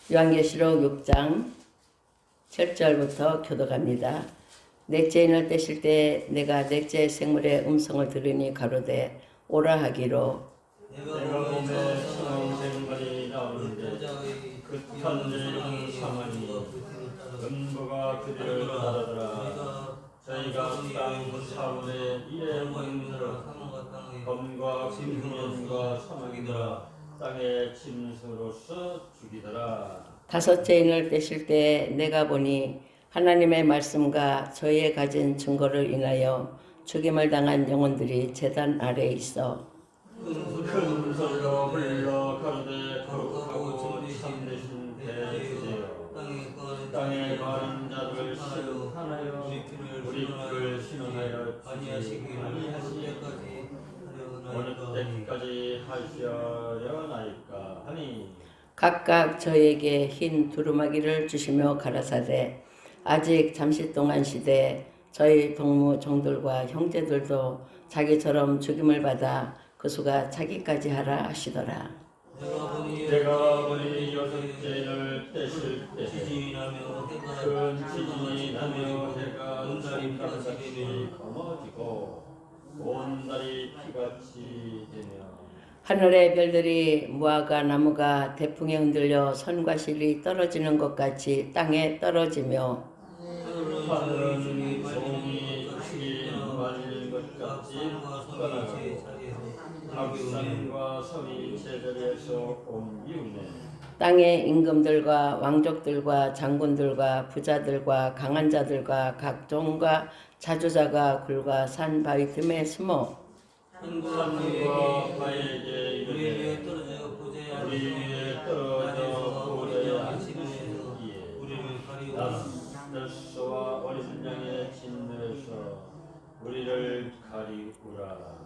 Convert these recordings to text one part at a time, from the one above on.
요한계시록 6장 7절부터 교독합니다. 넷째 인을 떼실 때 내가 넷째 생물의 음성을 들으니 가로되 오라 하기로 내가 몸에 성생물이 나오는데 극한 늙은 상하니 음부가 그들을 따르더라. 저희가 땅 4분의 1의 문으로 검과 금면과 사망이더라. 땅의 짐승으로서 죽이더라. 다섯째 인을 떼실 때 내가 보니 하나님의 말씀과 저희의 가진 증거를 인하여 죽임을 당한 영혼들이 제단 아래에 있어 큰 소리로 불러 가로되 거룩하고 참되신 대주세요. 땅에 거하는 자들을 심판하여 우리 피를 신원하여 주지 아니하시기까지 어느 때까지 하시려나이까 하니 각각 저에게 흰 두루마기를 주시며 가라사대 아직 잠시 동안 시대 저희 동무 종들과 형제들도 자기처럼 죽임을 받아 그 수가 차기까지 하라 하시더라. 내가 보니 여섯째를 떼실 때 큰 지진이 나며 해가 눈살같이 검어지고 온 달이 피같이 되며 하늘의 별들이 무화과 나무가 대풍에 흔들려 선과 실이 떨어지는 것 같이 땅에 떨어지며 하늘은 종이 죽이 말린 것 같이 떠나고 박산과 섬이 제자리에서 옮기우네. 땅의 임금들과 왕족들과 장군들과 부자들과 강한 자들과 각종과 자주자가 굴과 산 바위 틈에 숨어 산과 바위에게 이르되 우리 위에 떨어져 보호되어 앉으시기에 낫들소와 어린 양의 진노에서 우리를 가리우라.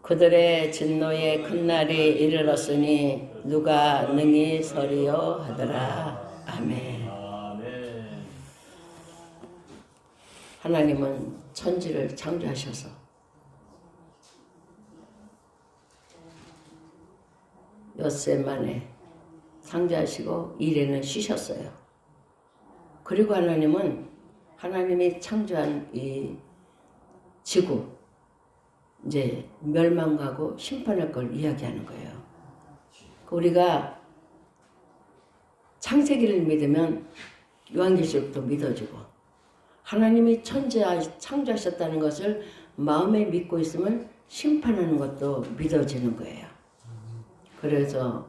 그들의 진노의 큰 날이 이르렀으니 누가 능히 서리요 하더라. 아멘. 아멘. 하나님은 천지를 창조하셔서 엿새 만에 창조하시고 일에는 쉬셨어요. 그리고 하나님이 창조한 이 지구 이제 멸망하고 심판할 걸 이야기하는 거예요. 우리가 창세기를 믿으면 요한계시록도 믿어지고 하나님이 창조하셨다는 것을 마음에 믿고 있으면 심판하는 것도 믿어지는 거예요. 그래서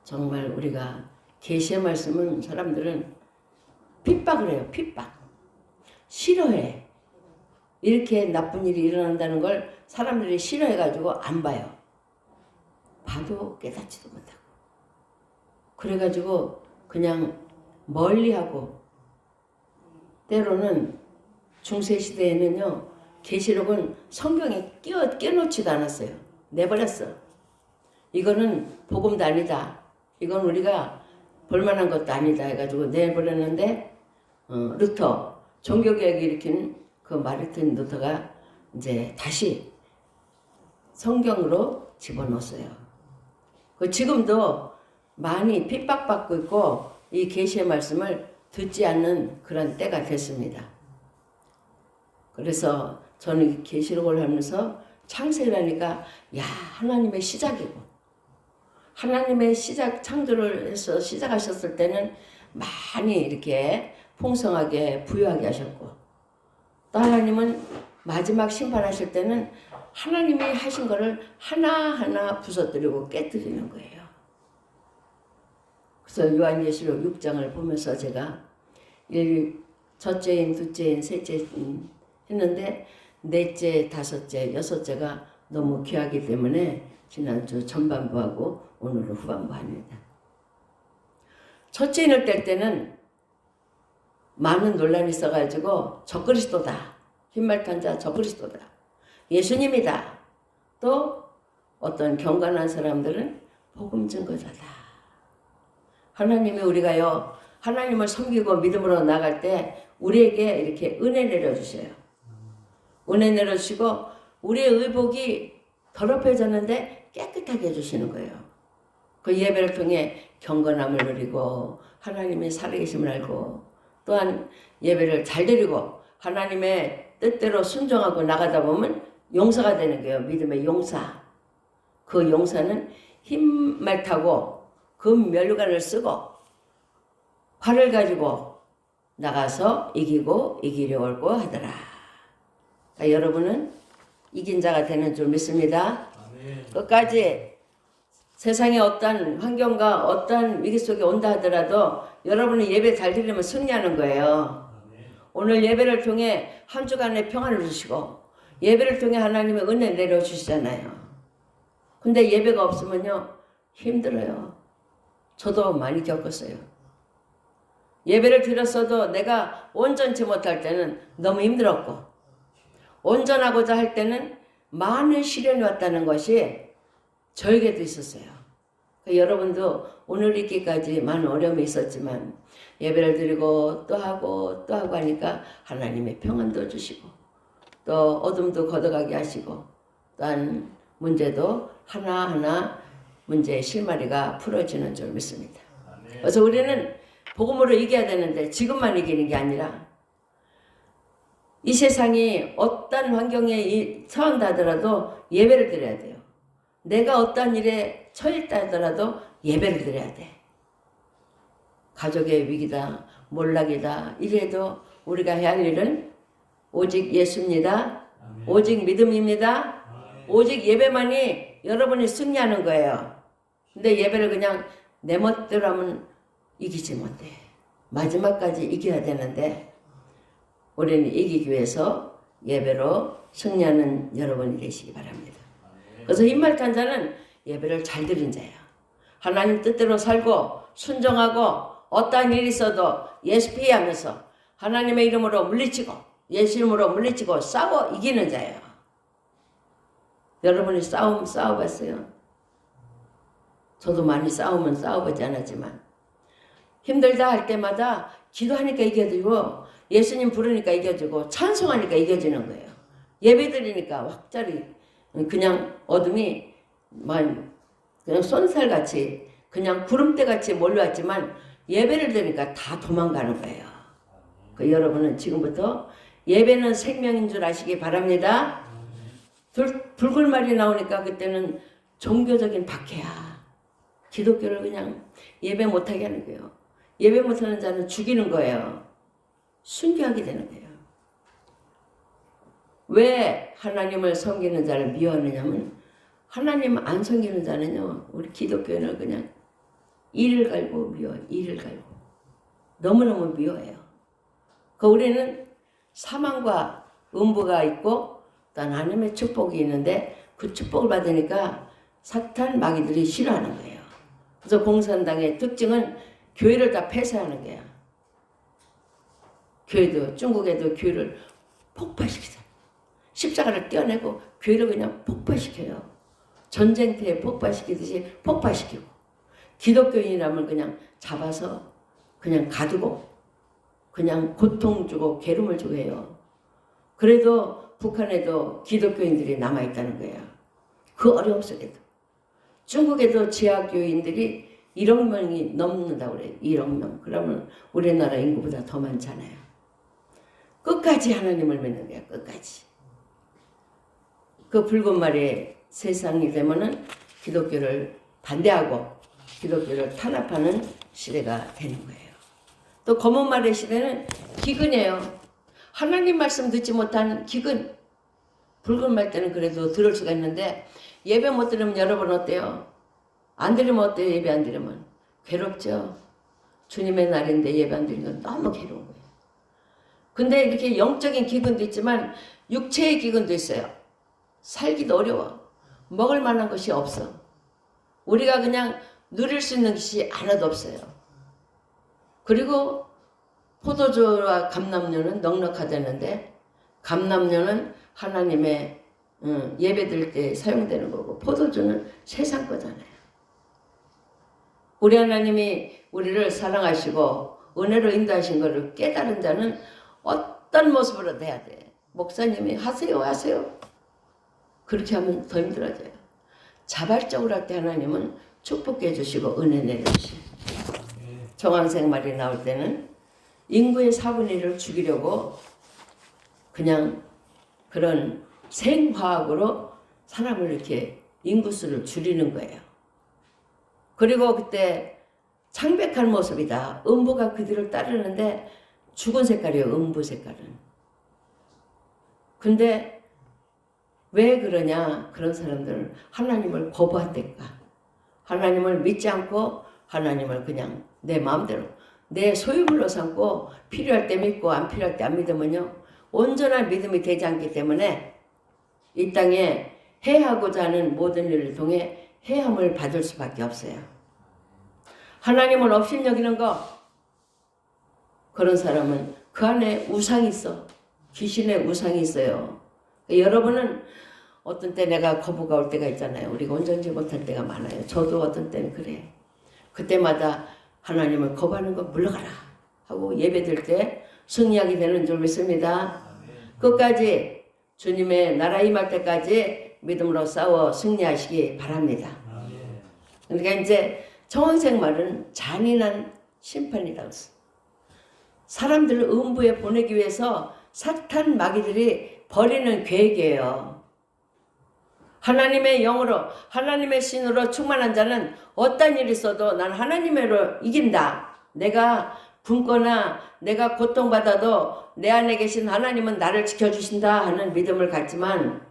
정말 우리가 계시의 말씀은 사람들은 핍박을 해요. 핍박. 싫어해. 이렇게 나쁜 일이 일어난다는 걸 사람들이 싫어해가지고 안 봐요. 봐도 깨닫지도 못하고. 그래가지고 그냥 멀리하고 때로는 중세시대에는요. 계시록은 성경에 끼워놓지도 않았어요. 내버렸어. 이거는 복음도 아니다. 이건 우리가 볼만한 것도 아니다 해가지고 내버렸는데 루터 종교개혁을 일으킨 그 마르틴 루터가 이제 다시 성경으로 집어넣었어요. 지금도 많이 핍박받고 있고 이 계시의 말씀을 듣지 않는 그런 때가 됐습니다. 그래서 저는 계시록을 하면서 창세기라니까 하나님의 시작이고 하나님의 창조를 해서 시작하셨을 때는 많이 이렇게 풍성하게 부유하게 하셨고 또 하나님은 마지막 심판하실 때는 하나님이 하신 거를 하나하나 부서뜨리고 깨뜨리는 거예요. 그래서 요한계시록 6장을 보면서 제가 첫째인, 둘째인, 셋째인 했는데 넷째, 다섯째, 여섯째가 너무 귀하기 때문에 지난주 전반부하고 오늘은 후반부 합니다. 첫째인을 뗄 때는 많은 논란이 있어가지고 저 그리스도다. 흰말 탄 자 저 그리스도다. 예수님이다. 또 어떤 경건한 사람들은 복음 증거자다. 하나님이 우리가요. 하나님을 섬기고 믿음으로 나갈 때 우리에게 이렇게 은혜 내려주셔요. 은혜 내려주시고 우리의 의복이 더럽혀졌는데 깨끗하게 해주시는 거예요. 그 예배를 통해 경건함을 누리고 하나님의 살아계심을 알고 또한 예배를 잘 드리고 하나님의 뜻대로 순종하고 나가다 보면 용사가 되는 거예요. 믿음의 용사. 그 용사는 힘말 타고 금 면류관을 쓰고 활을 가지고 나가서 이기고 이기려고 하더라. 그러니까 여러분은 이긴 자가 되는 줄 믿습니다. 끝까지 세상에 어떤 환경과 어떤 위기 속에 온다 하더라도 여러분이 예배 잘 드리면 승리하는 거예요. 오늘 예배를 통해 한 주간의 평안을 주시고 예배를 통해 하나님의 은혜 내려주시잖아요. 근데 예배가 없으면요 힘들어요. 저도 많이 겪었어요. 예배를 드렸어도 내가 온전치 못할 때는 너무 힘들었고 온전하고자 할 때는 많은 시련이 왔다는 것이 저에게도 있었어요. 그러니까 여러분도 오늘 있기까지 많은 어려움이 있었지만 예배를 드리고 또 하고 또 하고 하니까 하나님의 평안도 주시고 또 어둠도 걷어가게 하시고 또한 문제도 하나하나 문제의 실마리가 풀어지는 줄 믿습니다. 그래서 우리는 복음으로 이겨야 되는데 지금만 이기는 게 아니라 이 세상이 어떤 환경에 처한다 하더라도 예배를 드려야 돼요. 내가 어떤 일에 처했다 하더라도 예배를 드려야 돼. 가족의 위기다, 몰락이다 이래도 우리가 해야 할 일은 오직 예수입니다. 오직 믿음입니다. 오직 예배만이 여러분이 승리하는 거예요. 근데 예배를 그냥 내 멋대로 하면 이기지 못해. 마지막까지 이겨야 되는데 우리는 이기기 위해서 예배로 승리하는 여러분이 되시기 바랍니다. 그래서 힘말 탄 자는 예배를 잘 드린 자예요. 하나님 뜻대로 살고 순종하고 어떠한 일이 있어도 예수 피하면서 하나님의 이름으로 물리치고 예수 이름으로 물리치고 싸워 이기는 자예요. 여러분이 싸워봤어요? 저도 많이 싸워보지 않았지만 힘들다 할 때마다 기도하니까 이겨지고 예수님 부르니까 이겨지고 찬송하니까 이겨지는 거예요. 예배 드리니까 확자리 그냥 어둠이 그냥 쏜살같이 그냥 구름대같이 몰려왔지만 예배를 드리니까 다 도망가는 거예요. 그 여러분은 지금부터 예배는 생명인 줄 아시기 바랍니다. 불굴말이 나오니까 그때는 종교적인 박해야. 기독교를 그냥 예배 못하게 하는 거예요. 예배 못하는 자는 죽이는 거예요. 순교하게 되는 거예요. 왜 하나님을 섬기는 자를 미워하느냐면 하나님 안 섬기는 자는요 우리 기독교인을 그냥 이를 갈고 미워해요. 이를 갈고 너무너무 미워해요. 우리는 사망과 음부가 있고 또 하나님의 축복이 있는데 그 축복을 받으니까 사탄 마귀들이 싫어하는 거예요. 그래서 공산당의 특징은 교회를 다 폐쇄하는 거야. 교회도 중국에도 교회를 폭파시키자. 십자가를 떼어내고 교회를 그냥 폭파시켜요. 전쟁터에 폭파시키듯이 폭파시키고 기독교인이라면 그냥 잡아서 그냥 가두고 그냥 고통 주고 괴로움을 주고 해요. 그래도 북한에도 기독교인들이 남아있다는 거예요. 그 어려움 속에도. 중국에도 지하교인들이 1억 명이 넘는다고 그래요. 1억 명. 그러면 우리나라 인구보다 더 많잖아요. 끝까지 하나님을 믿는 거야. 끝까지. 그 붉은 말의 세상이 되면은 기독교를 반대하고 기독교를 탄압하는 시대가 되는 거예요. 또 검은 말의 시대는 기근이에요. 하나님 말씀 듣지 못한 기근. 붉은 말 때는 그래도 들을 수가 있는데 예배 못 들으면 여러분 어때요? 안 들으면 어때요? 예배 안 들으면 괴롭죠. 주님의 날인데 예배 안 드리는 건 너무 괴로운 거예요. 근데 이렇게 영적인 기근도 있지만 육체의 기근도 있어요. 살기도 어려워. 먹을 만한 것이 없어. 우리가 그냥 누릴 수 있는 것이 하나도 없어요. 그리고 포도주와 감람류는 넉넉하다는데 감람류는 하나님의 예배 드릴 때 사용되는 거고 포도주는 세상 거잖아요. 우리 하나님이 우리를 사랑하시고 은혜로 인도하신 것을 깨달은 자는 어떤 모습으로 돼야 돼. 목사님이 하세요. 그렇게 하면 더 힘들어져요. 자발적으로 할 때 하나님은 축복해 주시고 은혜 내려주시고 정황생 말이 나올 때는 인구의 4분의 1을 죽이려고 그냥 그런 생화학으로 사람을 이렇게 인구수를 줄이는 거예요. 그리고 그때 창백한 모습이다. 음부가 그 뒤를 따르는데 죽은 색깔이에요. 음부 색깔은. 근데 왜 그러냐? 그런 사람들은 하나님을 거부한댔까. 하나님을 믿지 않고 하나님을 그냥 내 마음대로 내 소유물로 삼고 필요할 때 믿고 안 필요할 때 안 믿으면요. 온전한 믿음이 되지 않기 때문에 이 땅에 해하고자 하는 모든 일을 통해 해함을 받을 수밖에 없어요. 하나님을 업신여기는 거, 그런 사람은 그 안에 우상이 있어. 귀신의 우상이 있어요. 여러분은 어떤 때 내가 거부가 올 때가 있잖아요. 우리가 온전치 못할 때가 많아요. 저도 어떤 때는 그래. 그때마다 하나님을 거부하는 거 물러가라 하고 예배드릴 때 승리하게 되는 줄 믿습니다. 끝까지 주님의 나라 임할 때까지 믿음으로 싸워 승리하시기 바랍니다. 그러니까 이제 정황생 말은 잔인한 심판이라고 했어요. 사람들을 음부에 보내기 위해서 사탄 마귀들이 벌이는 계획이에요. 하나님의 영으로 하나님의 신으로 충만한 자는 어떤 일이 있어도 난 하나님으로 이긴다. 내가 굶거나 내가 고통받아도 내 안에 계신 하나님은 나를 지켜주신다 하는 믿음을 갖지만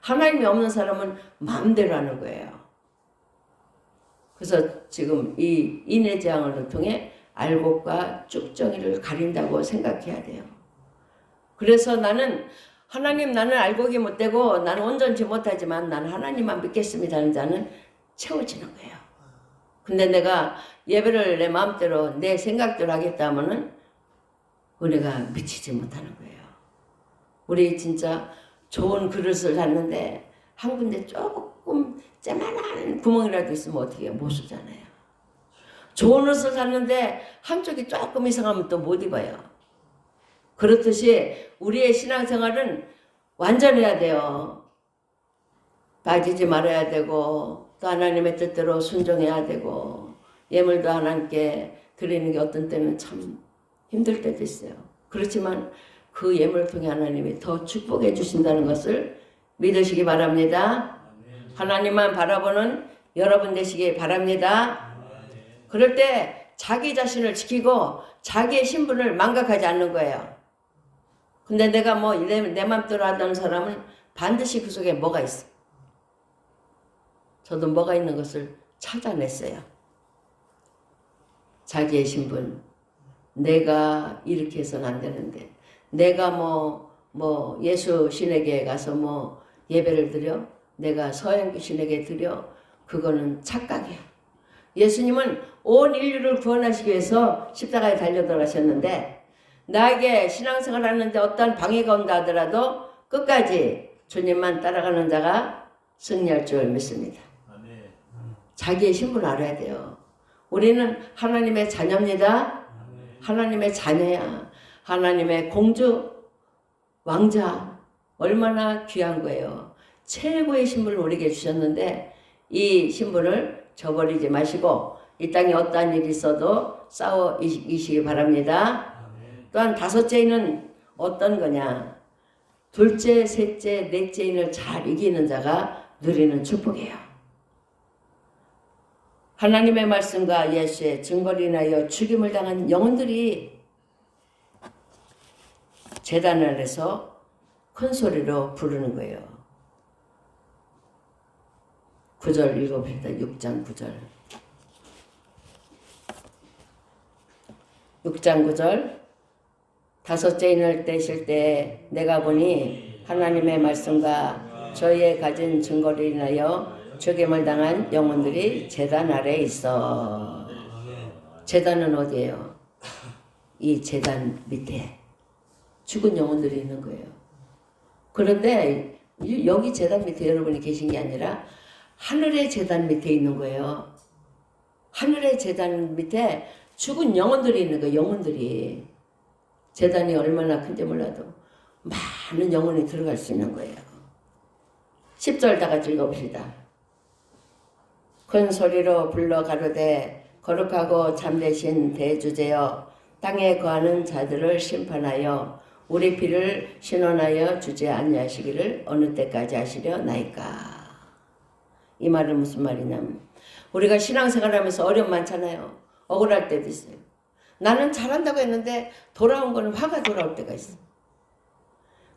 하나님이 없는 사람은 마음대로 하는 거예요. 그래서 지금 이 인해재앙을 통해 알곡과 쭉정이를 가린다고 생각해야 돼요. 그래서 나는 하나님 나는 알곡이 못되고 나는 온전치 못하지만 나는 하나님만 믿겠습니다 하는 자는 채워지는 거예요. 근데 내가 예배를 내 마음대로 내 생각대로 하겠다 하면은 은혜가 미치지 못하는 거예요. 우리 진짜 좋은 그릇을 샀는데 한 군데 조금 쬐만한 구멍이라도 있으면 어떻게 해요? 못 쓰잖아요. 좋은 옷을 샀는데 한쪽이 조금 이상하면 또 못 입어요. 그렇듯이 우리의 신앙생활은 완전해야 돼요. 빠지지 말아야 되고 또 하나님의 뜻대로 순종해야 되고 예물도 하나님께 드리는 게 어떤 때는 참 힘들 때도 있어요. 그렇지만 그 예물을 통해 하나님이 더 축복해 주신다는 것을 믿으시기 바랍니다. 하나님만 바라보는 여러분 되시기 바랍니다. 그럴 때 자기 자신을 지키고 자기의 신분을 망각하지 않는 거예요. 근데 내가 뭐 내 맘대로 하던 사람은 반드시 그 속에 뭐가 있어. 저도 뭐가 있는 것을 찾아냈어요. 자기의 신분. 내가 이렇게 해서는 안 되는데 내가 뭐 예수 신에게 가서 뭐 예배를 드려 내가 서양교 신에게 드려 그거는 착각이야. 예수님은 온 인류를 구원하시기 위해서 십자가에 달려 돌아가셨는데 나에게 신앙생활 하는데 어떤 방해가 온다 하더라도 끝까지 주님만 따라가는 자가 승리할 줄 믿습니다. 자기의 신분을 알아야 돼요. 우리는 하나님의 자녀입니다. 하나님의 자녀야. 하나님의 공주, 왕자. 얼마나 귀한 거예요. 최고의 신분을 우리에게 주셨는데 이 신분을 저버리지 마시고 이 땅에 어떠한 일이 있어도 싸워 이기시기 바랍니다. 또한 다섯째인은 어떤 거냐. 둘째, 셋째, 넷째인을 잘 이기는 자가 누리는 축복이에요. 하나님의 말씀과 예수의 증거로 인하여 죽임을 당한 영혼들이 제단 안에서 큰 소리로 부르는 거예요. 9절 읽어봅시다. 6장 9절. 6장 9절. 다섯째 인을 떼실 때 내가 보니 하나님의 말씀과 저희의 가진 증거로 인하여 죽임을 당한 영혼들이 제단 아래에 있어. 제단은 어디예요? 이 제단 밑에 죽은 영혼들이 있는 거예요. 그런데 여기 제단 밑에 여러분이 계신 게 아니라 하늘의 제단 밑에 있는 거예요. 하늘의 제단 밑에 죽은 영혼들이 있는 거예요. 영혼들이. 제단이 얼마나 큰지 몰라도 많은 영혼이 들어갈 수 있는 거예요. 10절 다 같이 읽어봅시다. 큰 소리로 불러 가로되 거룩하고 참되신 대주제여 땅에 거하는 자들을 심판하여 우리 피를 신원하여 주지 아니하시기를 어느 때까지 하시려 나이까. 이 말은 무슨 말이냐면 우리가 신앙생활하면서 어려움 많잖아요. 억울할 때도 있어요. 나는 잘한다고 했는데 돌아온 거는 화가 돌아올 때가 있어요.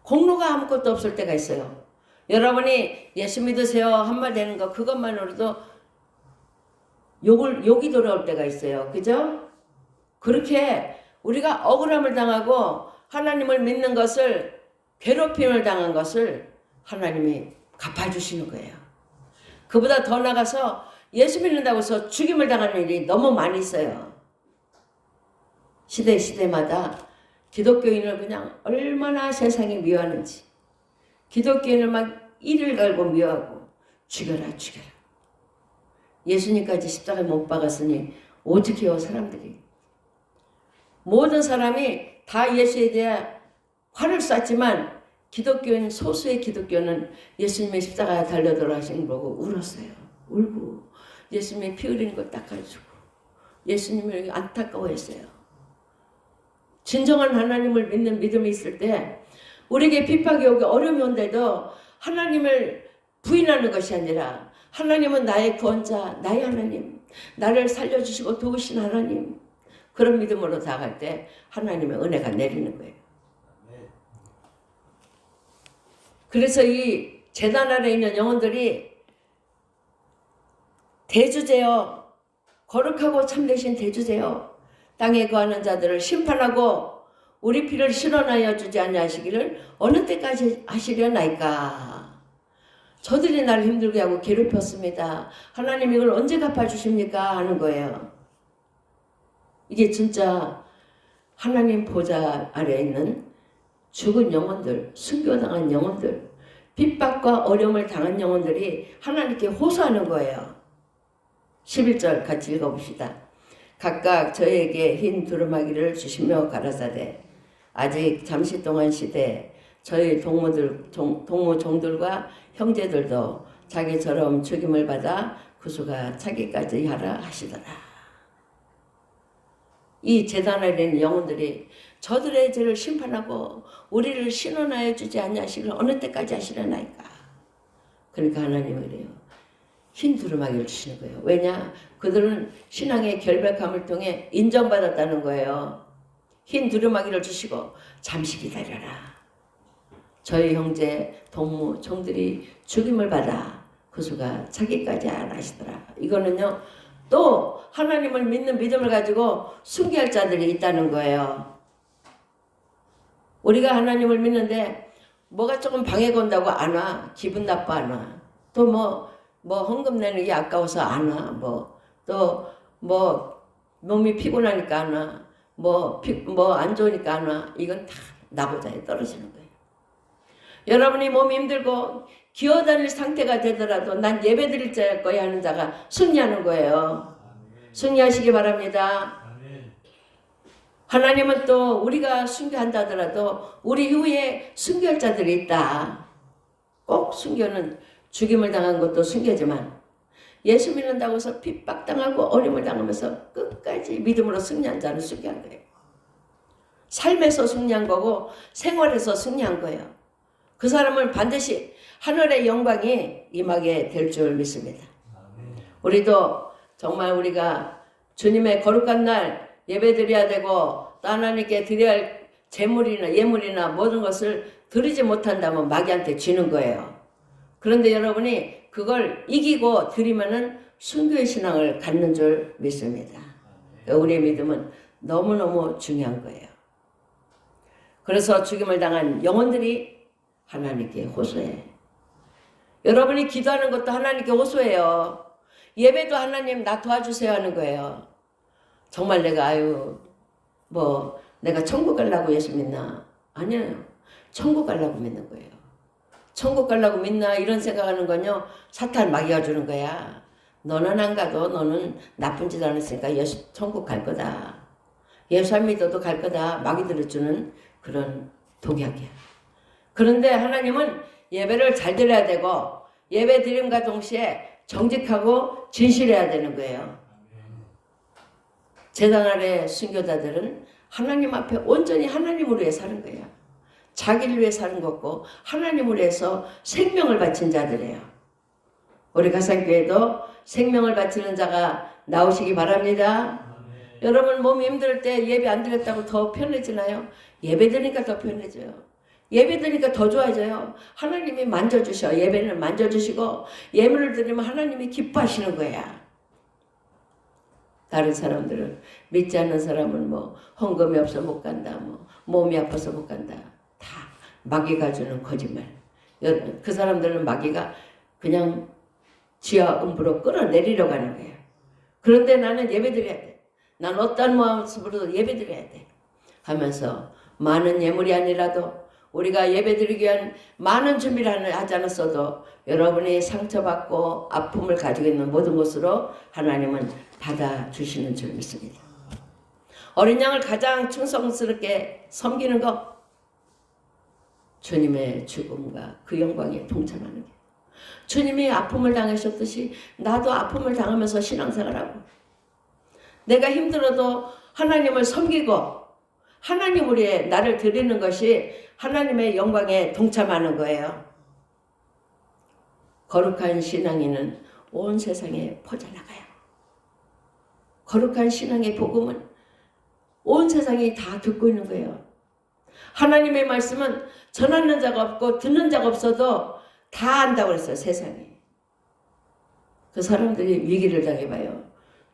공로가 아무것도 없을 때가 있어요. 여러분이 예수 믿으세요 한마디 하는 거 그것만으로도 욕이 돌아올 때가 있어요. 그죠? 그렇게 우리가 억울함을 당하고 하나님을 믿는 것을 괴롭힘을 당한 것을 하나님이 갚아주시는 거예요. 그보다 더 나가서 예수 믿는다고 해서 죽임을 당하는 일이 너무 많이 있어요. 시대마다 기독교인을 그냥 얼마나 세상이 미워하는지 기독교인을 막 이를 갈고 미워하고 죽여라. 예수님까지 십자가에 못 박았으니 오죽해요 사람들이. 모든 사람이 다 예수에 대해 화를 쐈지만 기독교인 소수의 기독교는 예수님의 십자가에 달려 돌아가신 거 보고 울었어요. 울고 예수님의 피 흘리는 거 닦아주고 예수님을 안타까워했어요. 진정한 하나님을 믿는 믿음이 있을 때 우리에게 핍박이 오고 어려움이 온데도 하나님을 부인하는 것이 아니라 하나님은 나의 구원자, 나의 하나님, 나를 살려주시고 도우신 하나님, 그런 믿음으로 다가갈 때 하나님의 은혜가 내리는 거예요. 그래서 이 제단 아래 있는 영혼들이 대주제여, 거룩하고 참되신 대주제여, 땅에 거하는 자들을 심판하고 우리 피를 실현하여 주지 아니하시기를 어느 때까지 하시려나이까. 저들이 나를 힘들게 하고 괴롭혔습니다. 하나님 이걸 언제 갚아주십니까? 하는 거예요. 이게 진짜 하나님 보좌 아래에 있는 죽은 영혼들, 순교당한 영혼들, 핍박과 어려움을 당한 영혼들이 하나님께 호소하는 거예요. 11절 같이 읽어봅시다. 각각 저에게 흰 두루마기를 주시며 가라사대 아직 잠시 동안 시대 저희 동무 종들과 형제들도 자기처럼 죽임을 받아 구수가 차기까지 하라 하시더라. 이 제단 아래 있는 영혼들이 저들의 죄를 심판하고 우리를 신원하여 주지 아니하시기를 어느 때까지 하시려나이까. 그러니까 하나님은 그래요. 흰 두루마기를 주시는 거예요. 왜냐? 그들은 신앙의 결백함을 통해 인정받았다는 거예요. 흰 두루마기를 주시고 잠시 기다려라. 저희 형제 동무 종들이 죽임을 받아 구수가 차기까지 안 하시더라. 이거는요. 또 하나님을 믿는 믿음을 가지고 순교할 자들이 있다는 거예요. 우리가 하나님을 믿는데 뭐가 조금 방해가 온다고 안 와. 기분 나빠 안 와. 또 뭐 헌금 내는 게 아까워서 안 와. 또 몸이 피곤하니까 안 와. 안 좋으니까 안 와. 이건 다 나보자에 떨어지는 거예요. 여러분이 몸이 힘들고 기어다닐 상태가 되더라도 난 예배 드릴 자일 거야 하는 자가 승리하는 거예요. 승리하시기 바랍니다. 하나님은 또 우리가 순교한다 하더라도 우리 후에 순교할 자들이 있다. 꼭 순교는 죽임을 당한 것도 순교지만 예수 믿는다고 해서 핍박당하고 어려움을 당하면서 끝까지 믿음으로 승리한 자는 순교한 거예요. 삶에서 승리한 거고 생활에서 승리한 거예요. 그 사람은 반드시 하늘의 영광이 임하게 될 줄 믿습니다. 우리도 정말 우리가 주님의 거룩한 날 예배드려야 되고 또 하나님께 드려야 할 재물이나 예물이나 모든 것을 드리지 못한다면 마귀한테 지는 거예요. 그런데 여러분이 그걸 이기고 드리면은 순교의 신앙을 갖는 줄 믿습니다. 우리의 믿음은 너무너무 중요한 거예요. 그래서 죽임을 당한 영혼들이 하나님께 호소해. 여러분이 기도하는 것도 하나님께 호소해요. 예배도 하나님 나 도와주세요 하는 거예요. 정말 내가 내가 천국 가려고 예수 믿나? 아니에요. 천국 가려고 믿는 거예요. 천국 가려고 믿나? 이런 생각하는 건요. 사탄 마귀가 주는 거야. 너는 안 가도 너는 나쁜 짓 안 했으니까 천국 갈 거다. 예수 안 믿어도 갈 거다. 마귀들이 주는 그런 독약이야. 그런데 하나님은 예배를 잘 드려야 되고 예배 드림과 동시에 정직하고 진실해야 되는 거예요. 제단 아래 순교자들은 하나님 앞에 온전히 하나님을 위해 사는 거예요. 자기를 위해 사는 것고 하나님을 위해서 생명을 바친 자들이에요. 우리 가산교회도 생명을 바치는 자가 나오시기 바랍니다. 여러분 몸이 힘들 때 예배 안 드렸다고 더 편해지나요? 예배 드리니까 더 편해져요. 예배 드리니까 더 좋아져요. 하나님이 만져주셔. 예배는 만져주시고 예물을 드리면 하나님이 기뻐하시는 거야. 다른 사람들은 믿지 않는 사람은 뭐 헌금이 없어 못 간다. 뭐 몸이 아파서 못 간다. 다 마귀가 주는 거짓말. 그 사람들은 마귀가 그냥 지하 음부로 끌어내리려고 하는 거예요. 그런데 나는 예배 드려야 돼. 난 어떤 모습으로도 예배 드려야 돼. 하면서 많은 예물이 아니라도 우리가 예배 드리기 위한 많은 준비를 하지 않았어도 여러분이 상처받고 아픔을 가지고 있는 모든 것으로 하나님은 받아주시는 줄 믿습니다. 어린 양을 가장 충성스럽게 섬기는 것, 주님의 죽음과 그 영광에 동참하는 게. 주님이 아픔을 당하셨듯이 나도 아픔을 당하면서 신앙생활하고 내가 힘들어도 하나님을 섬기고 하나님을 위해 나를 드리는 것이 하나님의 영광에 동참하는 거예요. 거룩한 신앙인은 온 세상에 퍼져나가요. 거룩한 신앙의 복음은 온 세상이 다 듣고 있는 거예요. 하나님의 말씀은 전하는 자가 없고 듣는 자가 없어도 다 안다고 그랬어요. 세상에. 그 사람들이 위기를 당해봐요.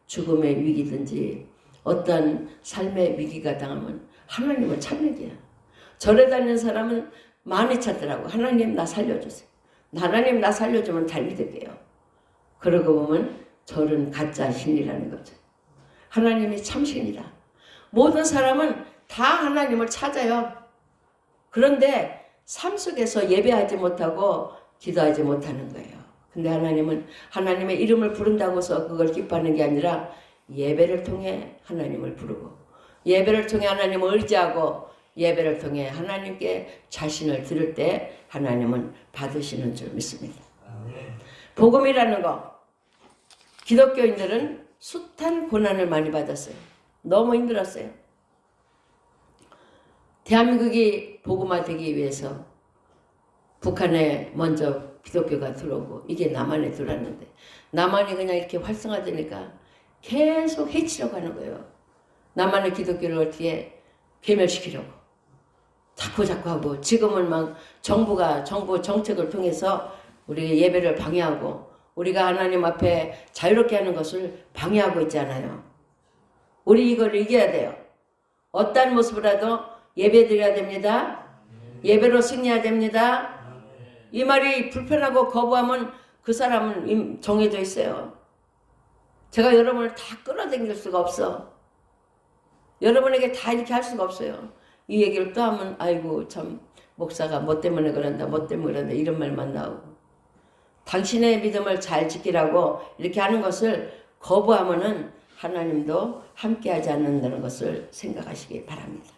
죽음의 위기든지 어떤 삶의 위기가 당하면 하나님을 찾는 게야. 절에 다니는 사람은 많이 찾더라고. 하나님 나 살려주세요. 하나님 나 살려주면 달리들게요. 그러고 보면 절은 가짜 신이라는 거죠. 하나님이 참신이다. 모든 사람은 다 하나님을 찾아요. 그런데 삶 속에서 예배하지 못하고 기도하지 못하는 거예요. 근데 하나님은 하나님의 이름을 부른다고 해서 그걸 기뻐하는 게 아니라 예배를 통해 하나님을 부르고 예배를 통해 하나님을 의지하고 예배를 통해 하나님께 자신을 드릴 때 하나님은 받으시는 줄 믿습니다. 복음이라는 거, 기독교인들은 숱한 고난을 많이 받았어요. 너무 힘들었어요. 대한민국이 복음화되기 위해서 북한에 먼저 기독교가 들어오고 이게 남한에 들어왔는데 남한이 그냥 이렇게 활성화되니까 계속 해치려고 하는 거예요. 남한의 기독교를 어떻게 괴멸시키려고 자꾸 하고 지금은 막 정부 정책을 통해서 우리 예배를 방해하고 우리가 하나님 앞에 자유롭게 하는 것을 방해하고 있잖아요. 우리 이걸 이겨야 돼요. 어떤 모습이라도 예배 드려야 됩니다. 예배로 승리해야 됩니다. 이 말이 불편하고 거부하면 그 사람은 정해져 있어요. 제가 여러분을 다 끌어당길 수가 없어. 여러분에게 다 이렇게 할 수가 없어요. 이 얘기를 또 하면 아이고 참 목사가 뭐 때문에 그런다 뭐 때문에 그런다 이런 말만 나오고 당신의 믿음을 잘 지키라고 이렇게 하는 것을 거부하면은 하나님도 함께하지 않는다는 것을 생각하시기 바랍니다.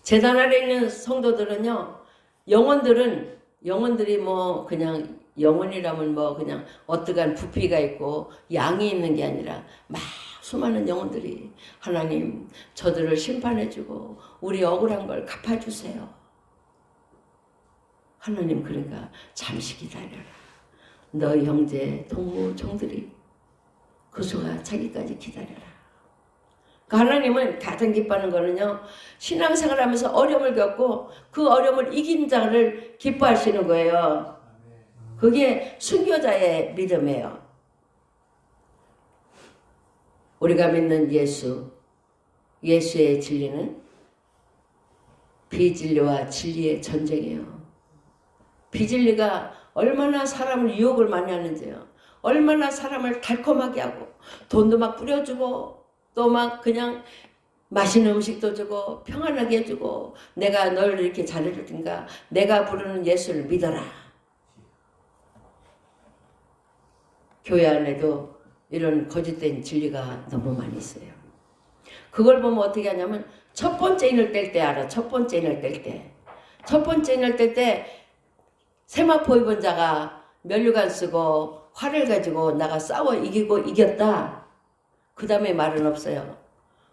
제단 아래 있는 성도들은요, 영혼들이 뭐 그냥 영혼이라면 뭐 그냥 어떠한 부피가 있고 양이 있는 게 아니라 막 수많은 영혼들이 하나님 저들을 심판해주고 우리 억울한 걸 갚아주세요. 하나님 그러니까 잠시 기다려라. 너희 형제 동무 종들이 그수가 차기까지 기다려라. 하나님은 가장 기뻐하는 거는요, 신앙생활하면서 어려움을 겪고 그 어려움을 이긴 자를 기뻐하시는 거예요. 그게 순교자의 믿음이에요. 우리가 믿는 예수의 진리는 비진리와 진리의 전쟁이에요. 비진리가 얼마나 사람을 유혹을 많이 하는지요. 얼마나 사람을 달콤하게 하고 돈도 막 뿌려주고 또 막 그냥 맛있는 음식도 주고 평안하게 해주고 내가 널 이렇게 잘해줄 테니까 내가 부르는 예수를 믿어라. 교회 안에도 이런 거짓된 진리가 너무 많이 있어요. 그걸 보면 어떻게 하냐면 첫 번째 인을 뗄 때 알아. 첫 번째 인을 뗄 때. 첫 번째 인을 뗄 때 세마포 입은 자가 면류관 쓰고 활을 가지고 나가 싸워 이기고 이겼다. 그 다음에 말은 없어요.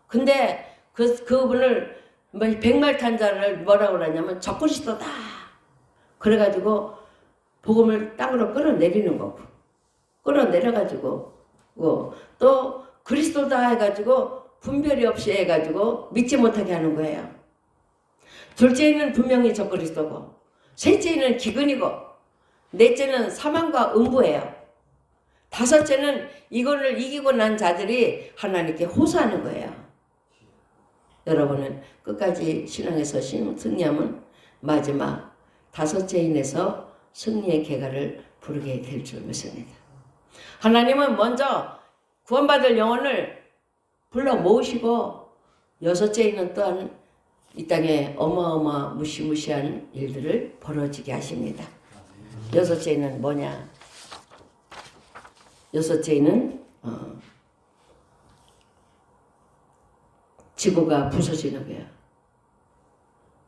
근데 그분을 백말탄자를 뭐라고 그러냐면 적그리스도다. 그래가지고 복음을 땅으로 끌어내리는 거고, 끌어내려가지고 또 그리스도다 해가지고 분별이 없이 해가지고 믿지 못하게 하는 거예요. 둘째는 분명히 적그리스도고, 셋째는 기근이고, 넷째는 사망과 음부예요. 다섯째는 이거를 이기고 난 자들이 하나님께 호소하는 거예요. 여러분은 끝까지 신앙에서 승리하면 마지막 다섯째 인에서 승리의 계가를 부르게 될 줄 믿습니다. 하나님은 먼저 구원받을 영혼을 불러 모으시고 여섯째에는 또한 이 땅에 어마어마 무시무시한 일들을 벌어지게 하십니다. 여섯째는 뭐냐? 여섯째는 지구가 부서지는 거예요.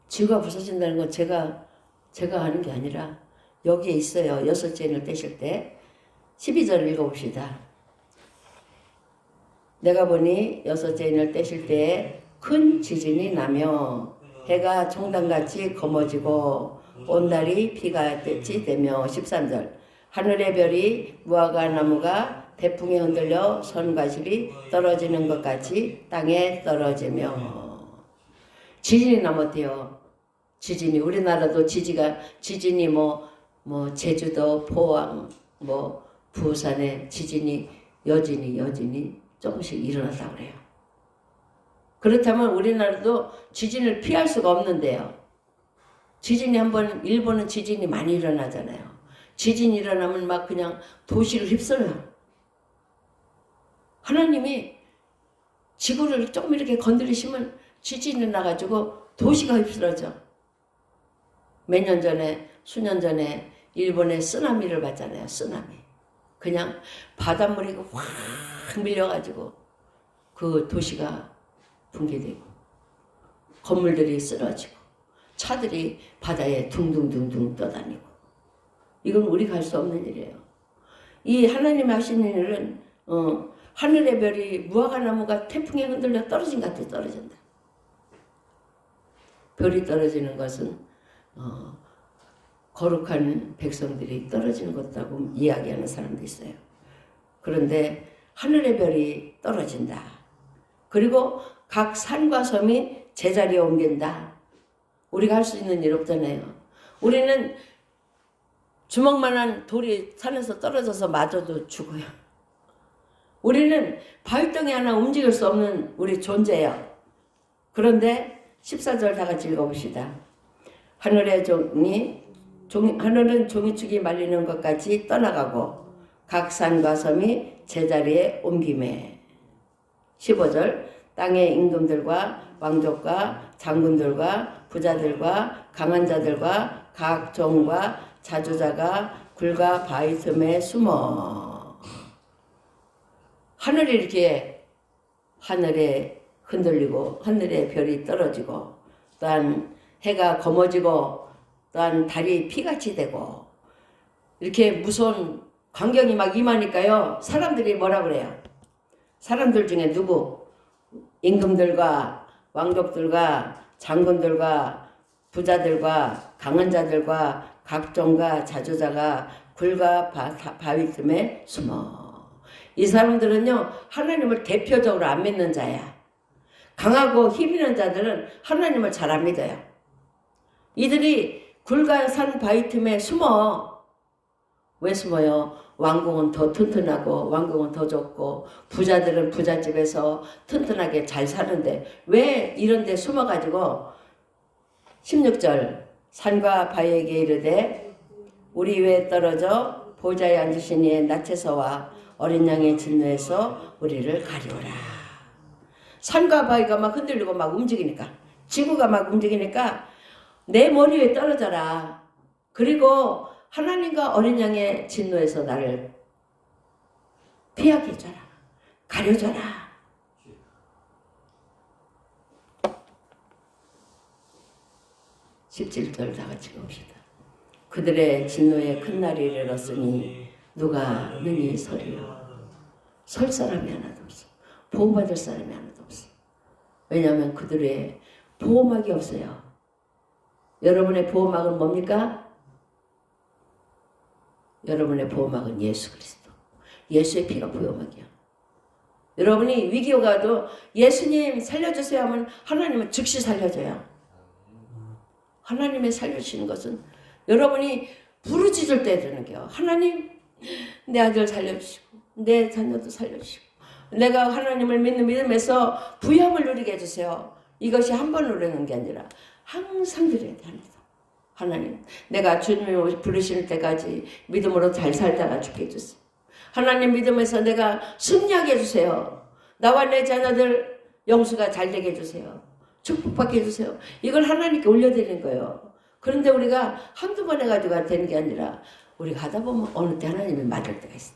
지구가 부서진다는 건 제가 하는 게 아니라 여기에 있어요. 여섯째를 떼실 때 12절 읽어봅시다. 내가 보니 여섯째 인을 떼실 때에 큰 지진이 나며 해가 종단같이 검어지고 온달이 피같이 되며 13절 하늘의 별이 무화과 나무가 대풍에 흔들려 선과실이 떨어지는 것 같이 땅에 떨어지며 지진이 나못해요. 지진이 우리나라도 지진이 뭐 제주도 포항 부산에 지진이 여진이 조금씩 일어났다고 그래요. 그렇다면 우리나라도 지진을 피할 수가 없는데요. 지진이 한번 일본은 지진이 많이 일어나잖아요. 지진이 일어나면 막 그냥 도시를 휩쓸어요. 하나님이 지구를 조금 이렇게 건드리시면 지진이 나가지고 도시가 휩쓸어져. 수년 전에 일본에 쓰나미를 봤잖아요. 쓰나미. 그냥 바닷물이 확 밀려가지고 그 도시가 붕괴되고 건물들이 쓰러지고 차들이 바다에 둥둥둥둥 떠다니고 이건 우리가 할 수 없는 일이에요. 이 하나님이 하시는 일은 하늘의 별이 무화과 나무가 태풍에 흔들려 떨어진 것 같아 떨어진다. 별이 떨어지는 것은 거룩한 백성들이 떨어지는 것이라고 이야기하는 사람도 있어요. 그런데 하늘의 별이 떨어진다. 그리고 각 산과 섬이 제자리에 옮긴다. 우리가 할 수 있는 일 없잖아요. 우리는 주먹만한 돌이 산에서 떨어져서 맞아도 죽어요. 우리는 바위덩이 하나 움직일 수 없는 우리 존재예요. 그런데 14절 다 같이 읽어봅시다. 하늘은 종이축이 말리는 것까지 떠나가고 각 산과 섬이 제자리에 옮김에 15절 땅의 임금들과 왕족과 장군들과 부자들과 강한 자들과 각 종과 자주자가 굴과 바위 틈에 숨어 하늘이 이렇게 하늘에 흔들리고 하늘에 별이 떨어지고 또한 해가 검어지고 또한 달이 피같이 되고 이렇게 무서운 광경이 막 임하니까요. 사람들이 뭐라 그래요? 사람들 중에 누구? 임금들과 왕족들과 장군들과 부자들과 강한 자들과 각종과 자주자가 굴과 바위 틈에 숨어. 이 사람들은요 하나님을 대표적으로 안 믿는 자야. 강하고 힘 있는 자들은 하나님을 잘 안 믿어요. 이들이 굴과 산 바위 틈에 숨어. 왜 숨어요? 왕궁은 더 튼튼하고 왕궁은 더 좋고 부자들은 부잣집에서 튼튼하게 잘 사는데 왜 이런 데 숨어가지고 16절 산과 바위에게 이르되 우리 위에 떨어져 보좌에 앉으신 이의 낯에서와 어린 양의 진노에서 우리를 가리오라. 산과 바위가 막 흔들리고 막 움직이니까 지구가 막 움직이니까 내 머리 위에 떨어져라. 그리고 하나님과 어린 양의 진노에서 나를 피하게 해줘라. 가려줘라. (17절) 다 같이 봅시다. 그들의 진노의 큰 날이 이르렀으니 누가 능히 서리요. 설 사람이 하나도 없어. 보호받을 사람이 하나도 없어. 왜냐하면 그들의 보호막이 없어요. 여러분의 보호막은 뭡니까? 여러분의 보호막은 예수 그리스도. 예수의 피가 보호막이야. 여러분이 위기가 가도 예수님 살려주세요 하면 하나님은 즉시 살려줘요. 하나님의 살려주시는 것은 여러분이 부르짖을 때 되는 거예요. 하나님 내 아들 살려주시고 내 자녀도 살려주시고 내가 하나님을 믿는 믿음에서 부유함을 누리게 해주세요. 이것이 한 번 누리는 게 아니라 항상 드려야 됩니다. 하나님 내가 주님을 부르실 때까지 믿음으로 잘 살다가 죽게 해주세요. 하나님 믿음에서 내가 승리하게 해주세요. 나와 내 자녀들 영수가 잘 되게 해주세요. 축복받게 해주세요. 이걸 하나님께 올려드리는 거예요. 그런데 우리가 한두 번 해가지고 되는 게 아니라 우리가 하다 보면 어느 때 하나님이 맞을 때가 있어요.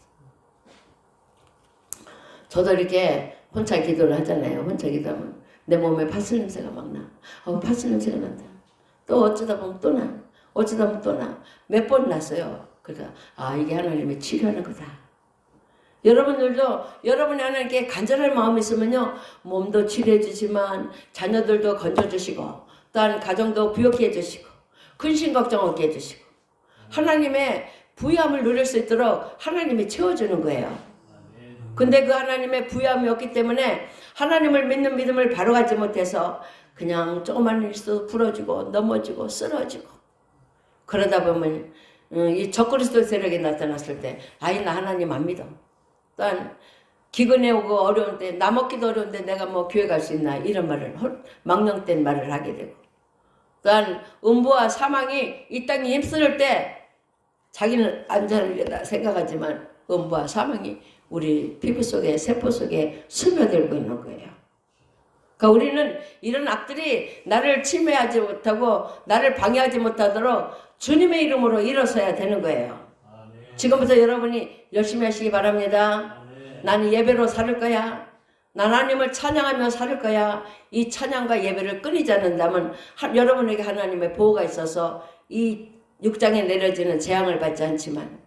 저도 이렇게 혼자 기도를 하잖아요. 혼자 기도하면 내 몸에 파슬 냄새가 막 나. 파슬 냄새가 난다. 또 어쩌다 보면 또 나. 어쩌다 보면 또 나. 몇 번 났어요. 그래서 이게 하나님이 치료하는 거다. 여러분들도 여러분이 하나님께 간절한 마음이 있으면요. 몸도 치료해 주지만 자녀들도 건져주시고 또한 가정도 부욕해 주시고 근심 걱정 없게 해주시고 하나님의 부유함을 누릴 수 있도록 하나님이 채워주는 거예요. 근데 그 하나님의 부유함이 없기 때문에 하나님을 믿는 믿음을 바로 가지 못해서 그냥 조그만 일도 부러지고 넘어지고 쓰러지고 그러다 보면 이 적그리스도 세력이 나타났을 때 나 하나님 안 믿어. 또한 기근에 오고 어려운 때 나 먹기도 어려운데 내가 뭐 교회 갈 수 있나 이런 말을 망령된 말을 하게 되고 또한 음부와 사망이 이 땅에 힘쓸 때 자기는 안전하리라 생각하지만 음부와 사망이 우리 피부 속에 세포 속에 스며들고 있는 거예요. 그러니까 우리는 이런 악들이 나를 침해하지 못하고 나를 방해하지 못하도록 주님의 이름으로 일어서야 되는 거예요. 지금부터 여러분이 열심히 하시기 바랍니다. 나는 예배로 살을 거야. 난 하나님을 찬양하며 살을 거야. 이 찬양과 예배를 끊이지 않는다면 여러분에게 하나님의 보호가 있어서 이 6장에 내려지는 재앙을 받지 않지만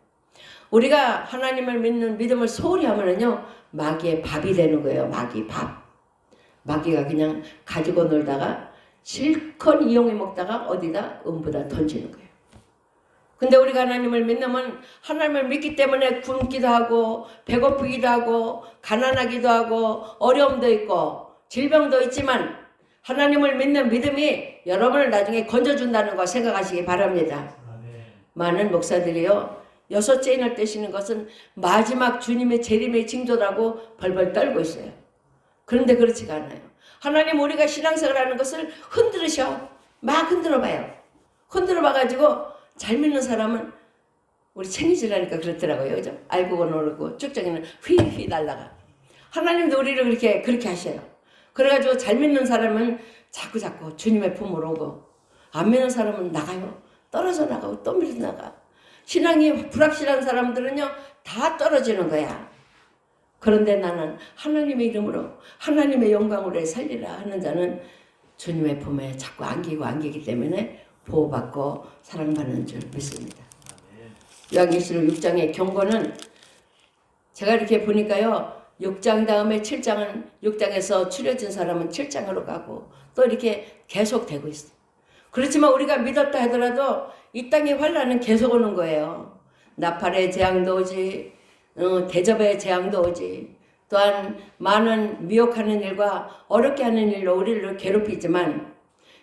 우리가 하나님을 믿는 믿음을 소홀히 하면은요 마귀의 밥이 되는 거예요. 마귀 밥. 마귀가 그냥 가지고 놀다가 실컷 이용해 먹다가 어디다 음부다 던지는 거예요. 근데 우리가 하나님을 믿으면 하나님을 믿기 때문에 굶기도 하고 배고프기도 하고 가난하기도 하고 어려움도 있고 질병도 있지만 하나님을 믿는 믿음이 여러분을 나중에 건져준다는 거 생각하시기 바랍니다. 많은 목사들이요 6째 인을 떼시는 것은 마지막 주님의 재림의 징조라고 벌벌 떨고 있어요. 그런데 그렇지가 않아요. 하나님 우리가 신앙생활하는 것을 흔들으셔. 막 흔들어봐요. 흔들어봐가지고 잘 믿는 사람은 우리 챙기지라니까 그렇더라고요. 그죠? 알고 모르고 쭉정이는 휘휘 날라가. 하나님도 우리를 그렇게 하셔요. 그래가지고 잘 믿는 사람은 자꾸 주님의 품으로 오고 안 믿는 사람은 나가요. 떨어져 나가고 또 밀려 나가. 신앙이 불확실한 사람들은요 다 떨어지는 거야. 그런데 나는 하나님의 이름으로 하나님의 영광으로 살리라 하는 자는 주님의 품에 자꾸 안기기 때문에 보호받고 사랑받는 줄 믿습니다. 요한계시록 6장의 경고는 제가 이렇게 보니까요 6장 다음에 7장은 6장에서 추려진 사람은 7장으로 가고 또 이렇게 계속 되고 있어요. 그렇지만 우리가 믿었다 하더라도 이 땅의 환난은 계속 오는 거예요. 나팔의 재앙도 오지 대접의 재앙도 오지 또한 많은 미혹하는 일과 어렵게 하는 일로 우리를 괴롭히지만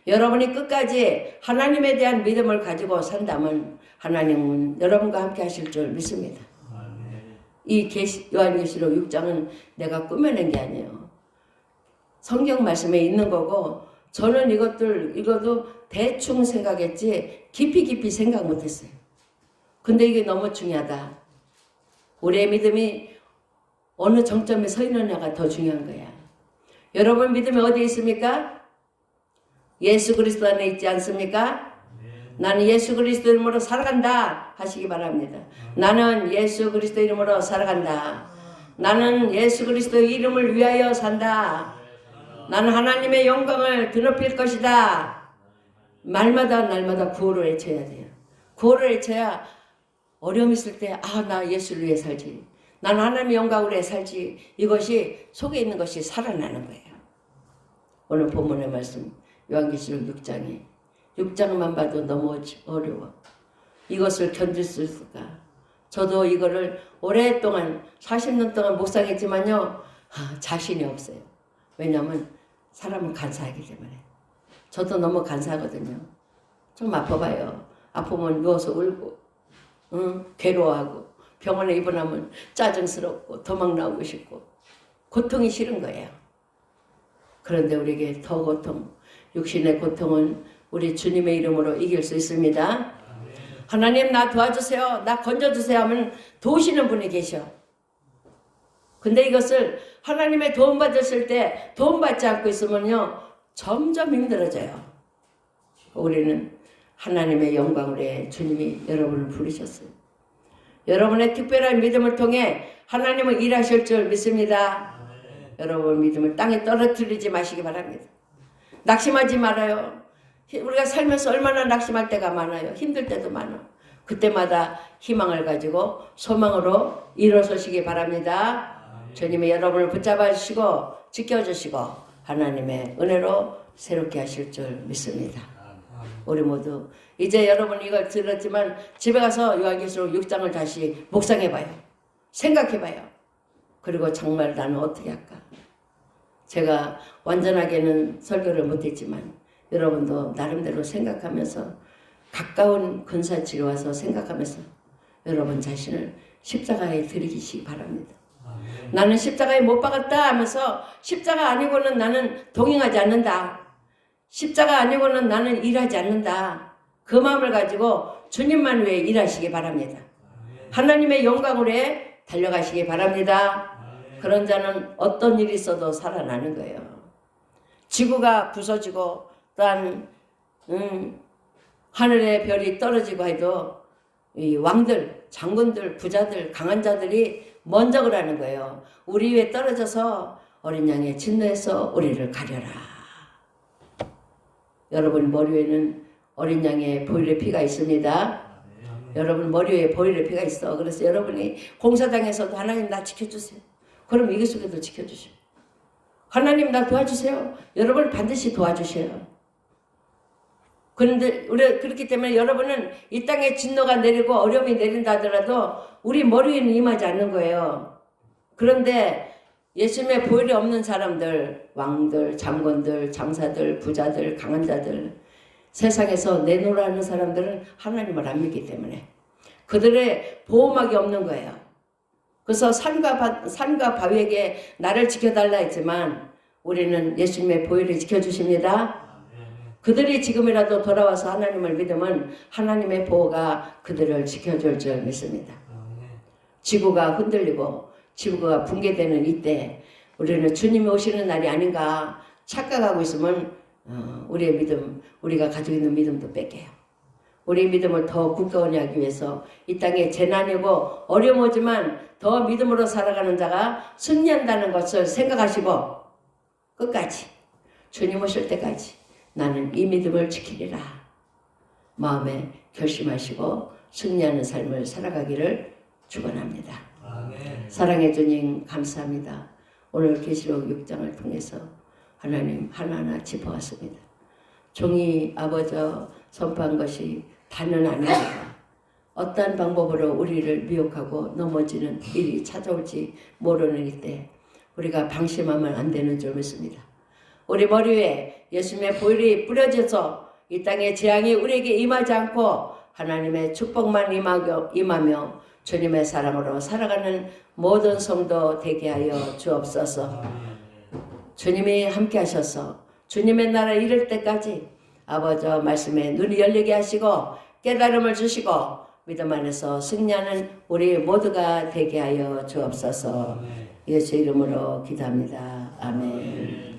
여러분이 끝까지 하나님에 대한 믿음을 가지고 산다면 하나님은 여러분과 함께 하실 줄 믿습니다. 이 요한계시록 6장은 내가 꾸며낸 게 아니에요. 성경 말씀에 있는 거고 저는 이것도 대충 생각했지 깊이 생각 못했어요. 근데 이게 너무 중요하다. 우리의 믿음이 어느 정점에 서 있느냐가 더 중요한 거야. 여러분 믿음이 어디에 있습니까? 예수 그리스도 안에 있지 않습니까? 나는 예수 그리스도 이름으로 살아간다 하시기 바랍니다. 나는 예수 그리스도 이름으로 살아간다. 나는 예수 그리스도 이름을 위하여 산다. 나는 하나님의 영광을 드높일 것이다. 날마다 구호를 외쳐야 돼요. 구호를 외쳐야 어려움 있을 때 나 예수를 위해 살지. 난 하나님의 영광을 위해 살지. 이것이 속에 있는 것이 살아나는 거예요. 오늘 본문의 말씀 요한계시록 6장만 봐도 너무 어려워. 이것을 견딜 수 있을까? 저도 이거를 오랫동안 40년 동안 묵상했지만요. 자신이 없어요. 왜냐하면 사람은 간사하기 때문에. 저도 너무 간사하거든요. 좀 아파봐요. 아프면 누워서 울고 괴로워하고 병원에 입원하면 짜증스럽고 도망 나오고 싶고 고통이 싫은 거예요. 그런데 우리에게 더 고통, 육신의 고통은 우리 주님의 이름으로 이길 수 있습니다. 하나님 나 도와주세요. 나 건져주세요 하면 도우시는 분이 계셔. 근데 이것을 하나님의 도움 받으실 때 도움받지 않고 있으면요. 점점 힘들어져요. 우리는 하나님의 영광을 위해 주님이 여러분을 부르셨어요. 여러분의 특별한 믿음을 통해 하나님은 일하실 줄 믿습니다. 여러분 믿음을 땅에 떨어뜨리지 마시기 바랍니다. 낙심하지 말아요. 우리가 살면서 얼마나 낙심할 때가 많아요. 힘들 때도 많아요. 그때마다 희망을 가지고 소망으로 일어서시기 바랍니다. 주님이 여러분을 붙잡아 주시고 지켜주시고 하나님의 은혜로 새롭게 하실 줄 믿습니다. 우리 모두 이제 여러분 이걸 들었지만 집에 가서 요한계시록 6장을 다시 묵상해봐요. 생각해봐요. 그리고 정말 나는 어떻게 할까? 제가 완전하게는 설교를 못했지만 여러분도 나름대로 생각하면서 가까운 근사치에 와서 생각하면서 여러분 자신을 십자가에 드리시기 바랍니다. 나는 십자가에 못 박았다 하면서 십자가 아니고는 나는 동행하지 않는다. 십자가 아니고는 나는 일하지 않는다. 그 마음을 가지고 주님만 위해 일하시기 바랍니다. 하나님의 영광을 위해 달려가시기 바랍니다. 그런 자는 어떤 일이 있어도 살아나는 거예요. 지구가 부서지고 또한 하늘의 별이 떨어지고 해도 이 왕들, 장군들, 부자들, 강한 자들이 먼저 그러는 거예요. 우리 위에 떨어져서 어린 양의 진노에서 우리를 가려라. 여러분 머리 위에는 어린 양의 보혈의 피가 있습니다. 여러분 머리 위에 보혈의 피가 있어. 그래서 여러분이 공사장에서도 하나님 나 지켜주세요. 그럼 이것 속에도 지켜주시고 하나님 나 도와주세요. 여러분 반드시 도와주셔요. 그런데 우리 그렇기 때문에 여러분은 이 땅에 진노가 내리고 어려움이 내린다 하더라도 우리 머리 위에는 임하지 않는 거예요. 그런데 예수님의 보혈이 없는 사람들, 왕들, 장군들, 장사들, 부자들, 강한 자들, 세상에서 내놓으라는 사람들은 하나님을 안 믿기 때문에 그들의 보호막이 없는 거예요. 그래서 산과 바위에게 나를 지켜달라 했지만 우리는 예수님의 보혈이 지켜주십니다. 그들이 지금이라도 돌아와서 하나님을 믿으면 하나님의 보호가 그들을 지켜줄 줄 믿습니다. 지구가 흔들리고 지구가 붕괴되는 이때 우리는 주님이 오시는 날이 아닌가 착각하고 있으면 우리의 믿음, 우리가 가지고 있는 믿음도 뺏겨요. 우리의 믿음을 더 굳건히 하기 위해서 이 땅에 재난이고 어려움 오지만 더 믿음으로 살아가는 자가 승리한다는 것을 생각하시고 끝까지 주님 오실 때까지 나는 이 믿음을 지키리라 마음에 결심하시고 승리하는 삶을 살아가기를 축원합니다. 사랑해 주님 감사합니다. 오늘 계시록 6장을 통해서 하나님 하나하나 짚어왔습니다. 종이 아버지 선포한 것이 다는 아닙니다. 어떠한 방법으로 우리를 미혹하고 넘어지는 일이 찾아올지 모르는 이때 우리가 방심하면 안 되는 줄 믿습니다. 우리 머리 위에 예수님의 보혈이 뿌려져서 이 땅의 재앙이 우리에게 임하지 않고 하나님의 축복만 임하며 주님의 사랑으로 살아가는 모든 성도 되게 하여 주옵소서. 주님이 함께 하셔서 주님의 나라 이를 때까지 아버지 말씀에 눈이 열리게 하시고 깨달음을 주시고 믿음 안에서 승리하는 우리 모두가 되게 하여 주옵소서. 예수 이름으로 기도합니다. 아멘.